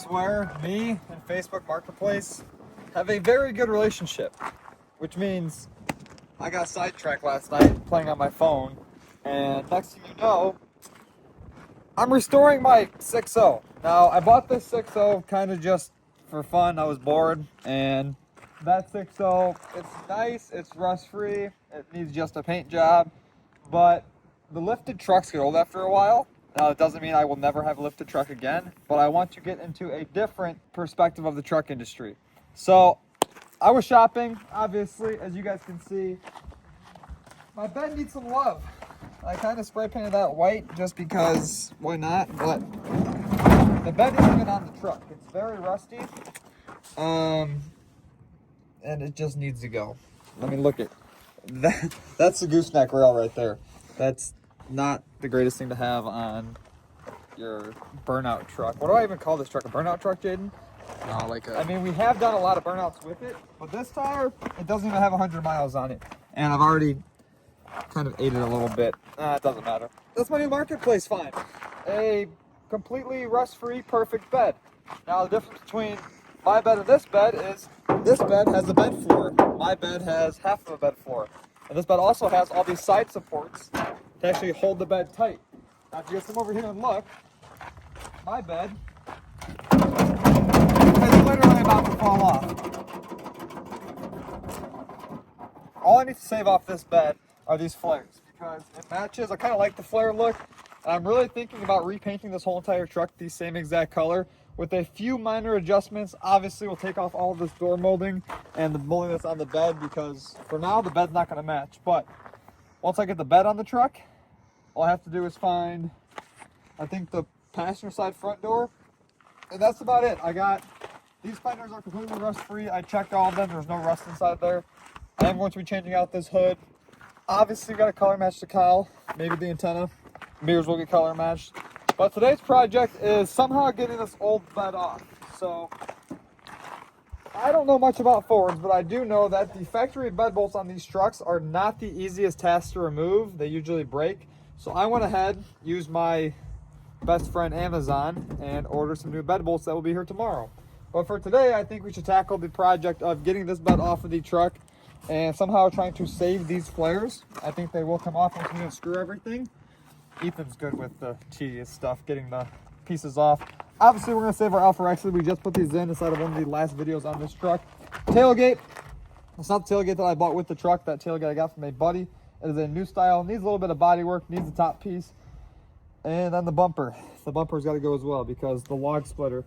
swear me and Facebook Marketplace have a very good relationship, which means I got sidetracked last night playing on my phone, and next thing you know, I'm restoring my 6.0. Now, I bought this 6.0 kind of just for fun. I was bored, and that 6.0, it's nice, it's rust-free, it needs just a paint job, but the lifted trucks get old after a while. Now, it doesn't mean I will never have a lifted truck again, but I want to get into a different perspective of the truck industry. So, I was shopping, obviously, as you guys can see. My bed needs some love. I kind of spray painted that white just because, why not? But the bed isn't even on the truck. It's very rusty, and it just needs to go. Let me look at that. That's the gooseneck rail right there. That's not the greatest thing to have on your burnout truck. What do I even call this truck? A burnout truck, Jaden? No, like a... I mean, we have done a lot of burnouts with it, but this tire, it doesn't even have 100 miles on it. And I've already kind of ate it a little bit. It doesn't matter. That's my new Marketplace find. A completely rust-free, perfect bed. Now, the difference between my bed and this bed is this bed has a bed floor. My bed has half of a bed floor. And this bed also has all these side supports to actually hold the bed tight. Now, if you guys come over here and look, my bed is literally about to fall off. All I need to save off this bed are these flares because it matches. I kind of like the flare look. And I'm really thinking about repainting this whole entire truck the same exact color with a few minor adjustments. Obviously, we'll take off all of this door molding and the molding that's on the bed because for now the bed's not going to match. But once I get the bed on the truck, all I have to do is find, I think, the passenger side front door, and that's about it. I got these fenders are completely rust free. I checked all of them. There's no rust inside there. I am going to be changing out this hood. Obviously, we got to color match the cowl, maybe the antenna. Mirrors will get color matched. But today's project is somehow getting this old bed off. So I don't know much about Fords, but I do know that the factory bed bolts on these trucks are not the easiest task to remove. They usually break. So I went ahead, used my best friend Amazon, and ordered some new bed bolts that will be here tomorrow. But for today, I think we should tackle the project of getting this bed off of the truck and somehow trying to save these flares. I think they will come off once we unscrew everything. Ethan's good with the tedious stuff, getting the pieces off. Obviously, we're going to save our Alpha X's. We just put these in inside of one of the last videos on this truck. Tailgate. It's not the tailgate that I bought with the truck. That tailgate I got from a buddy. It is a new style. Needs a little bit of body work. Needs the top piece. And then the bumper. The bumper's got to go as well because the log splitter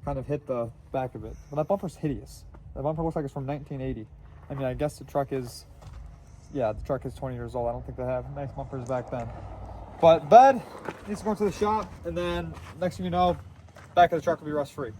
kind of hit the back of it. But that bumper's hideous. That bumper looks like it's from 1980. I mean, I guess the truck is, yeah, the truck is 20 years old. I don't think they have nice bumpers back then. But bed needs to go to the shop, and then next thing you know, back of the truck will be rust free.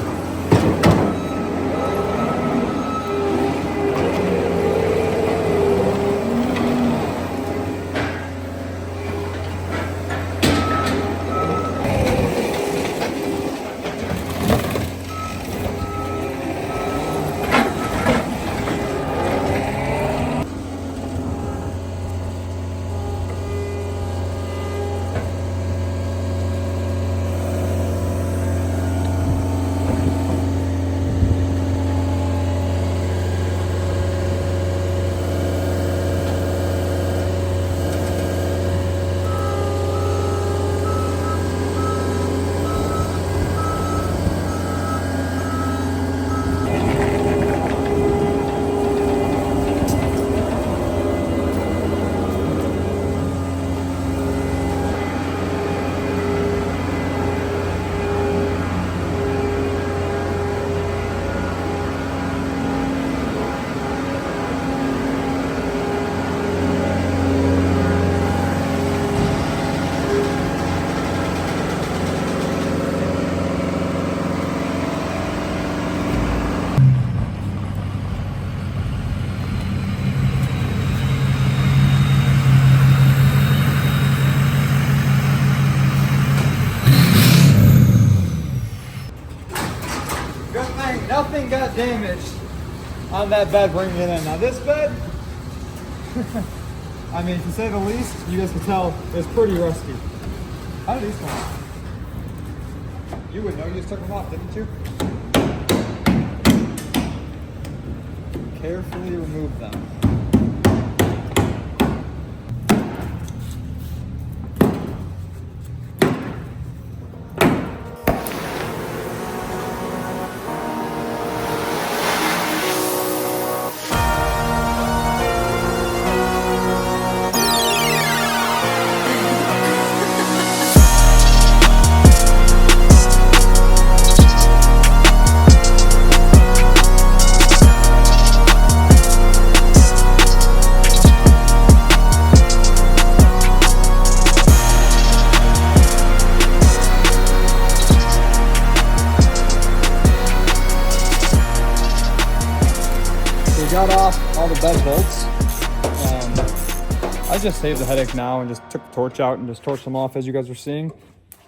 Nothing got damaged on that bed bringing it in. Now this bed, I mean, to say the least, you guys can tell it's pretty rusty. How did these come out? You would know, you just took them off, didn't you? Carefully remove them. Got off all the bed bolts. I just saved the headache now and just took the torch out and just torched them off as you guys are seeing.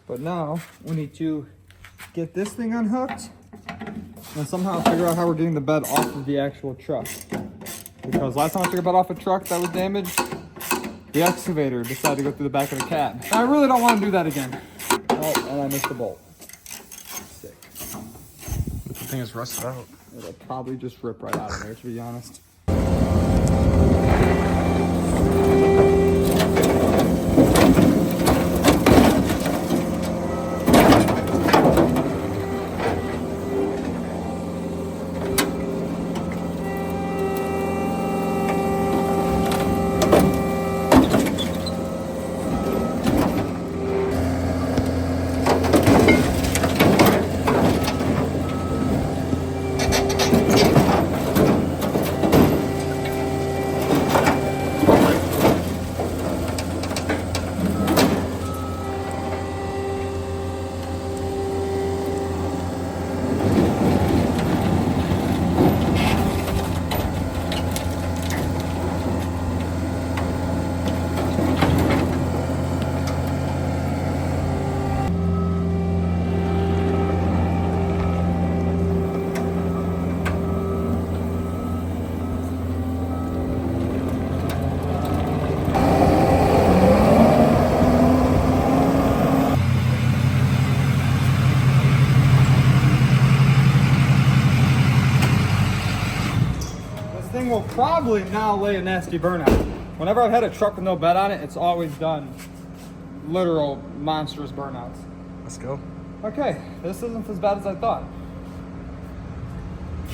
But now we need to get this thing unhooked and somehow figure out how we're getting the bed off of the actual truck. Because last time I took a bed off a truck that was damaged, the excavator decided to go through the back of the cab. And I really don't want to do that again. Oh, and I missed the bolt. Sick. The thing is rusted out. It'll probably just rip right out of there, to be honest. Will probably now lay a nasty burnout. Whenever I've had a truck with no bed on it, it's always done literal monstrous burnouts. Let's go. Okay, this isn't as bad as I thought.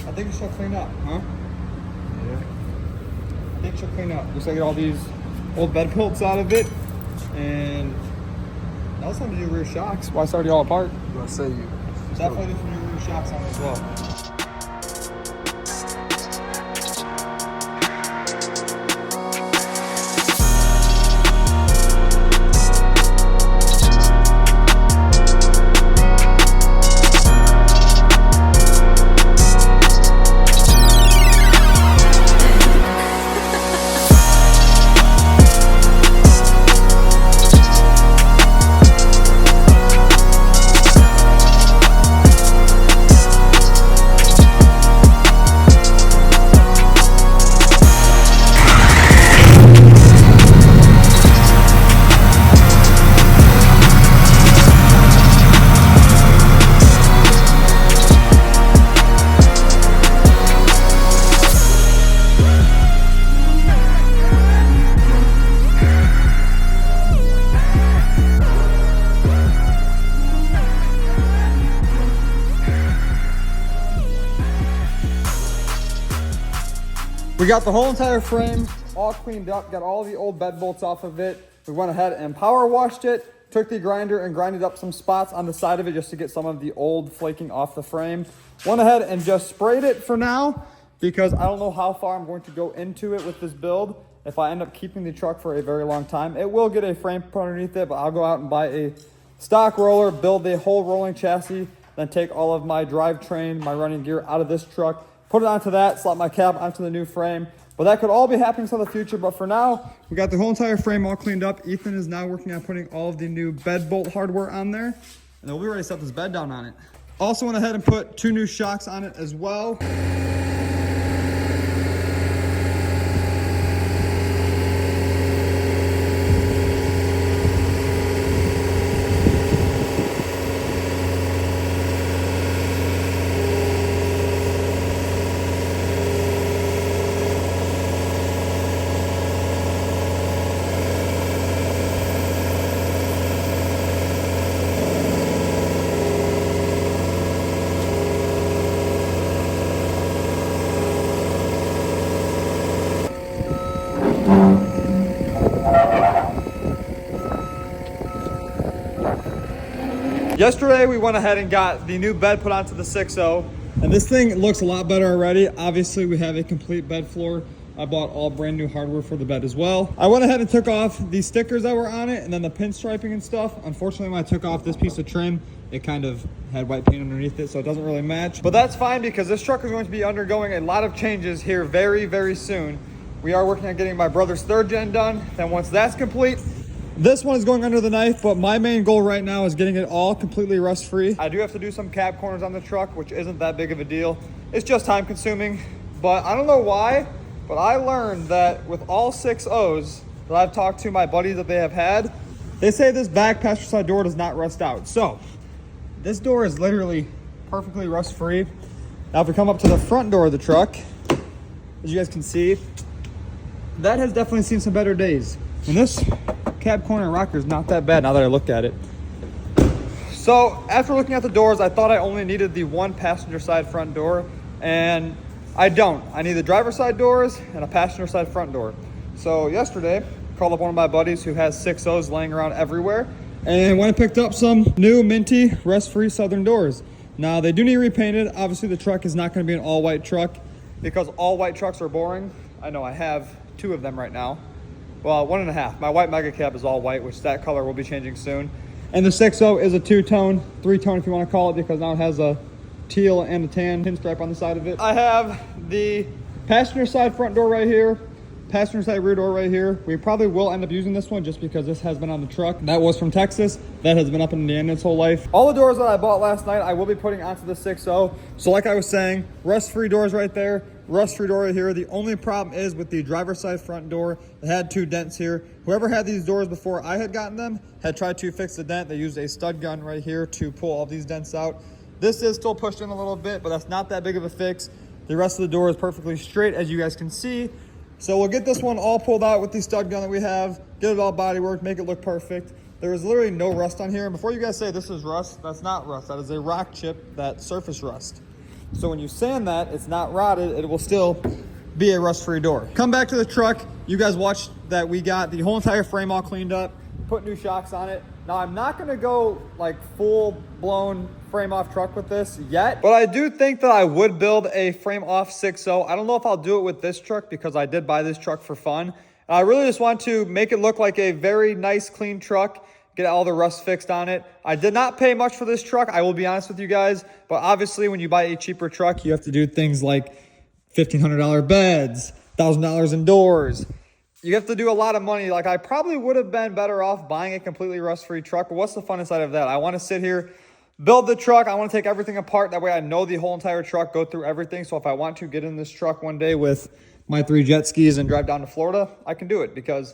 I think it should clean up, huh? Yeah. I think it should clean up. Looks like I get all these old bed bolts out of it, and now it's time to do rear shocks. Well, it's already all apart. I'll say you. Definitely do some new rear shocks on it as well. We got the whole entire frame all cleaned up, got all the old bed bolts off of it. We went ahead and power washed it, took the grinder and grinded up some spots on the side of it just to get some of the old flaking off the frame. Went ahead and just sprayed it for now because I don't know how far I'm going to go into it with this build. If I end up keeping the truck for a very long time, it will get a frame put underneath it, but I'll go out and buy a stock roller, build the whole rolling chassis, then take all of my drivetrain, my running gear out of this truck, put it onto that, slap my cab onto the new frame. But that could all be happening in the future. But for now, we got the whole entire frame all cleaned up. Ethan is now working on putting all of the new bed bolt hardware on there. And then we'll be ready to set this bed down on it. Also went ahead and put 2 new shocks on it as well. Yesterday we went ahead and got the new bed put onto the 6.0, and this thing looks a lot better already. Obviously we have a complete bed floor. I bought all brand new hardware for the bed as well. I went ahead and took off the stickers that were on it and then the pinstriping and stuff. Unfortunately, when I took off this piece of trim, it kind of had white paint underneath it, so it doesn't really match. But that's fine because this truck is going to be undergoing a lot of changes here very, very soon. We are working on getting my brother's 3rd gen done. Then once that's complete, this one is going under the knife, but my main goal right now is getting it all completely rust-free. I do have to do some cab corners on the truck, which isn't that big of a deal. It's just time consuming, but I don't know why, but I learned that with all 6.0s that I've talked to my buddies that they have had, they say this back passenger side door does not rust out. So this door is literally perfectly rust-free. Now if we come up to the front door of the truck, as you guys can see, that has definitely seen some better days. And this cab corner rocker is not that bad now that I look at it. So after looking at the doors, I thought I only needed the one passenger side front door, and I don't. I need the driver's side doors and a passenger side front door. So yesterday, I called up one of my buddies who has 6.0s laying around everywhere, and went and picked up some new minty rust-free Southern doors. Now they do need repainted. Obviously the truck is not going to be an all-white truck because all white trucks are boring. I know I have 2 of them right now. Well, 1.5. My white mega cab is all white, which that color will be changing soon. And the 6.0 is a 2-tone, 3-tone if you want to call it, because now it has a teal and a tan pinstripe on the side of it. I have the passenger side front door right here, passenger side rear door right here. We probably will end up using this one just because this has been on the truck. That was from Texas. That has been up in Indiana its whole life. All the doors that I bought last night, I will be putting onto the 6.0. So like I was saying, rust-free doors right there. Rust-free door right here. The only problem is with the driver's side front door. It had 2 dents here. Whoever had these doors before I had gotten them had tried to fix the dent. They used a stud gun right here to pull all these dents out. This is still pushed in a little bit, but that's not that big of a fix. The rest of the door is perfectly straight, as you guys can see. So we'll get this one all pulled out with the stud gun that we have, get it all bodywork, make it look perfect. There is literally no rust on here. And before you guys say this is rust, that's not rust. That is a rock chip, that surface rust. So when you sand that, it's not rotted, it will still be a rust-free door. Come back to the truck. You guys watched that we got the whole entire frame all cleaned up, put new shocks on it. Now I'm not gonna go like full-blown frame off truck with this yet, but I do think that I would build a frame off 6.0. I don't know if I'll do it with this truck because I did buy this truck for fun. And I really just want to make it look like a very nice, clean truck, get all the rust fixed on it. I did not pay much for this truck, I will be honest with you guys, but obviously when you buy a cheaper truck, you have to do things like $1,500 beds, $1,000 in doors. You have to do a lot of money. Like I probably would have been better off buying a completely rust-free truck, but what's the fun inside of that? I want to sit here, build the truck. I want to take everything apart. That way I know the whole entire truck, go through everything. So if I want to get in this truck one day with my 3 jet skis and drive down to Florida, I can do it because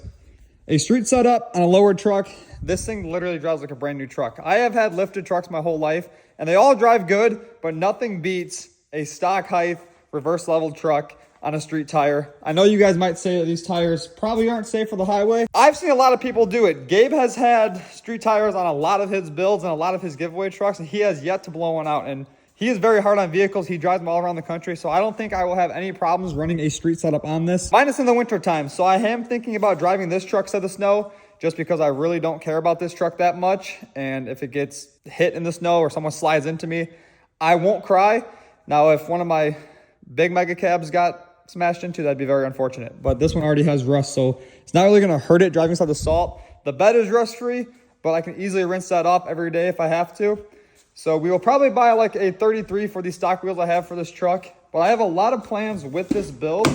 a street setup on a lowered truck, this thing literally drives like a brand new truck. I have had lifted trucks my whole life and they all drive good, but nothing beats a stock height reverse level truck on a street tire. I know you guys might say that these tires probably aren't safe for the highway. I've seen a lot of people do it. Gabe has had street tires on a lot of his builds and a lot of his giveaway trucks, and he has yet to blow one out. And he is very hard on vehicles. He drives them all around the country, so I don't think I will have any problems running a street setup on this, minus in the winter time. So I am thinking about driving this truck set of snow just because I really don't care about this truck that much. And if it gets hit in the snow or someone slides into me, I won't cry. Now, if one of my big mega cabs got smashed into, that'd be very unfortunate. But this one already has rust, so it's not really gonna hurt it driving inside the salt. The bed is rust free, but I can easily rinse that off every day if I have to. So we will probably buy like a 33 for these stock wheels I have for this truck. But I have a lot of plans with this build.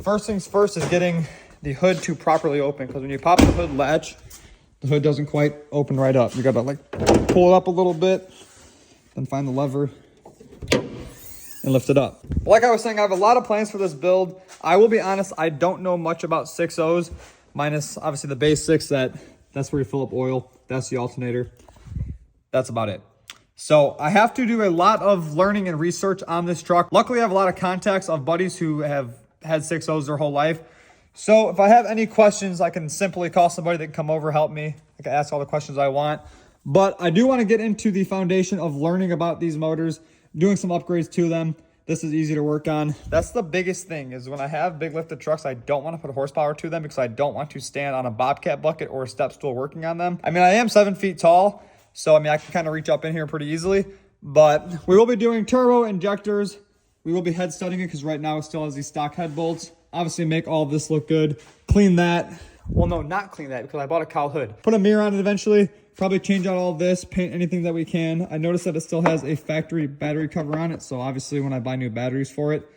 First things first is getting the hood to properly open, because when you pop the hood latch, the hood doesn't quite open right up. You gotta like pull it up a little bit, then find the lever and lift it up. Like I was saying, I have a lot of plans for this build. I will be honest, I don't know much about 6.0s, minus obviously the basics. That's where you fill up oil. That's the alternator. That's about it. So I have to do a lot of learning and research on this truck. Luckily, I have a lot of contacts of buddies who have had 6.0s their whole life. So if I have any questions, I can simply call somebody that can come over, help me. I can ask all the questions I want. But I do want to get into the foundation of learning about these motors, doing some upgrades to them. This is easy to work on. That's the biggest thing is when I have big lifted trucks, I don't want to put horsepower to them because I don't want to stand on a bobcat bucket or a step stool working on them. I mean, I am 7 feet tall, so I mean, I can kind of reach up in here pretty easily, but we will be doing turbo injectors. We will be head studding it because right now it still has these stock head bolts. Obviously make all of this look good. Clean that. Well, no, not clean that because I bought a cowl hood. Put a mirror on it eventually. Probably change out all of this, paint anything that we can. I noticed that it still has a factory battery cover on it, so obviously when I buy new batteries for it,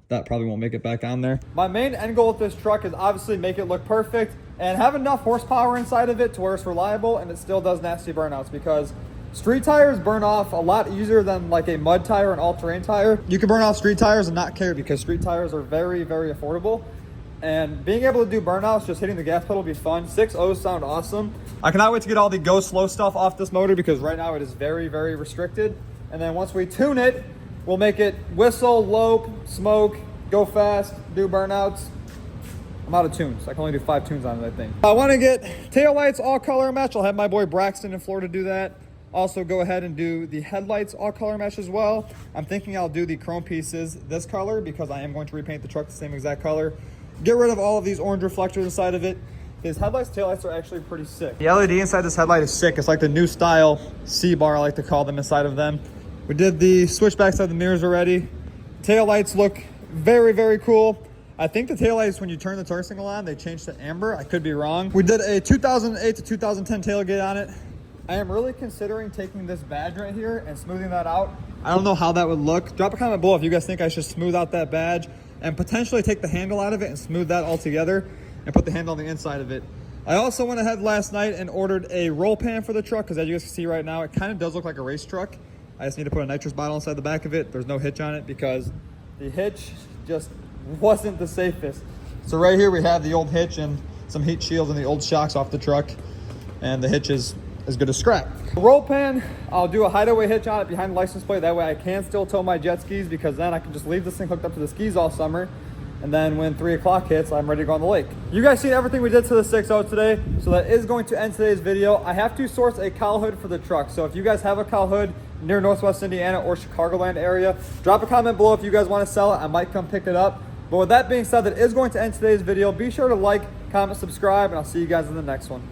that probably won't make it back on there. My main end goal with this truck is obviously make it look perfect and have enough horsepower inside of it to where it's reliable and it still does nasty burnouts, because street tires burn off a lot easier than like a mud tire or an all-terrain tire. You can burn off street tires and not care because street tires are very, very affordable. And being able to do burnouts, just hitting the gas pedal will be fun. 6.0s sound awesome. I cannot wait to get all the go slow stuff off this motor because right now it is very, very restricted. And then once we tune it, we'll make it whistle, lope, smoke, go fast, do burnouts. I'm out of tunes. I can only do 5 tunes on it, I think. I want to get taillights all color match. I'll have my boy Braxton in Florida do that. Also go ahead and do the headlights all color match as well. I'm thinking I'll do the chrome pieces this color because I am going to repaint the truck the same exact color. Get rid of all of these orange reflectors inside of it. His headlights, taillights are actually pretty sick. The LED inside this headlight is sick. It's like the new style C-bar, I like to call them, inside of them. We did the switchbacks of the mirrors already. Taillights look very, very cool. I think the taillights, when you turn the turn signal on, they change to amber. I could be wrong. We did a 2008 to 2010 tailgate on it. I am really considering taking this badge right here and smoothing that out. I don't know how that would look. Drop a comment below if you guys think I should smooth out that badge and potentially take the handle out of it and smooth that all together and put the handle on the inside of it. I also went ahead last night and ordered a roll pan for the truck because as you guys can see right now, it kind of does look like a race truck. I just need to put a nitrous bottle inside the back of it. There's no hitch on it because the hitch just wasn't the safest. So right here we have the old hitch and some heat shields and the old shocks off the truck, and the hitch is as good as scrap. The roll pan, I'll do a hideaway hitch on it behind the license plate. That way I can still tow my jet skis because then I can just leave this thing hooked up to the skis all summer. And then when 3 o'clock hits, I'm ready to go on the lake. You guys seen everything we did to the 6.0 today. So that is going to end today's video. I have to source a cowl hood for the truck. So if you guys have a cowl hood near Northwest Indiana or Chicagoland area, drop a comment below if you guys want to sell it. I might come pick it up. But with that being said, that is going to end today's video. Be sure to like, comment, subscribe, and I'll see you guys in the next one.